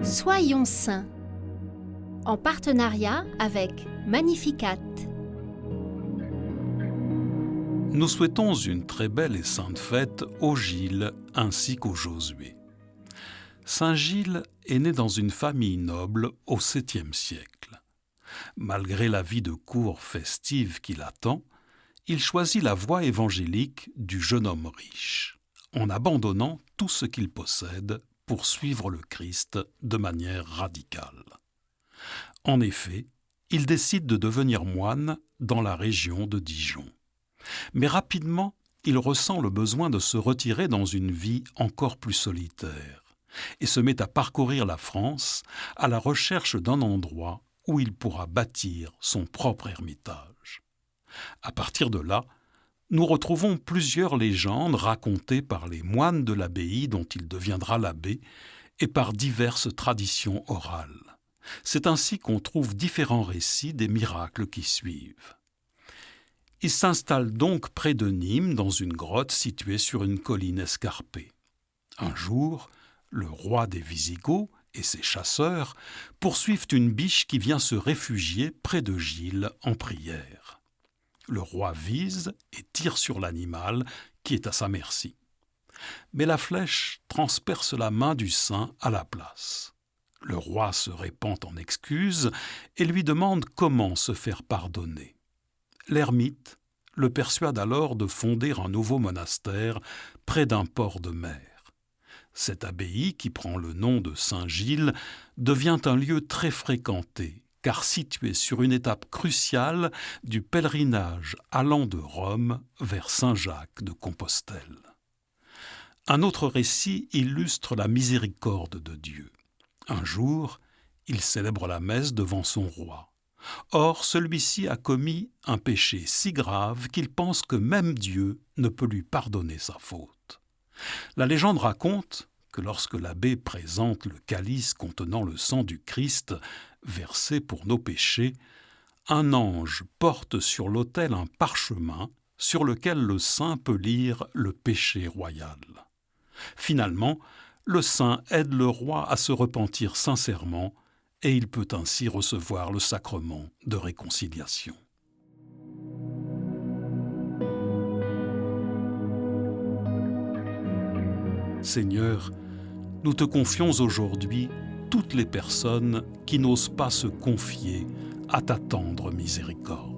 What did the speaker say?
Soyons saints, en partenariat avec Magnificat. Nous souhaitons une très belle et sainte fête au Gilles ainsi qu'au Josué. Saint Gilles est né dans une famille noble au 7e siècle. Malgré la vie de cour festive qui l'attend, il choisit la voie évangélique du jeune homme riche, en abandonnant tout ce qu'il possède pour suivre le Christ de manière radicale. En effet, il décide de devenir moine dans la région de Dijon. Mais rapidement, il ressent le besoin de se retirer dans une vie encore plus solitaire et se met à parcourir la France à la recherche d'un endroit où il pourra bâtir son propre ermitage. À partir de là, nous retrouvons plusieurs légendes racontées par les moines de l'abbaye dont il deviendra l'abbé et par diverses traditions orales. C'est ainsi qu'on trouve différents récits des miracles qui suivent. Il s'installe donc près de Nîmes dans une grotte située sur une colline escarpée. Un jour, le roi des Visigoths et ses chasseurs poursuivent une biche qui vient se réfugier près de Gilles en prière. Le roi vise et tire sur l'animal qui est à sa merci. Mais la flèche transperce la main du saint à la place. Le roi se répand en excuses et lui demande comment se faire pardonner. L'ermite le persuade alors de fonder un nouveau monastère près d'un port de mer. Cette abbaye, qui prend le nom de Saint-Gilles, devient un lieu très fréquenté, car situé sur une étape cruciale du pèlerinage allant de Rome vers Saint-Jacques de Compostelle. Un autre récit illustre la miséricorde de Dieu. Un jour, il célèbre la messe devant son roi. Or, celui-ci a commis un péché si grave qu'il pense que même Dieu ne peut lui pardonner sa faute. La légende raconte que lorsque l'abbé présente le calice contenant le sang du Christ, versé pour nos péchés, un ange porte sur l'autel un parchemin sur lequel le saint peut lire le péché royal. Finalement, le saint aide le roi à se repentir sincèrement et il peut ainsi recevoir le sacrement de réconciliation. Seigneur, nous te confions aujourd'hui toutes les personnes qui n'osent pas se confier à ta tendre miséricorde.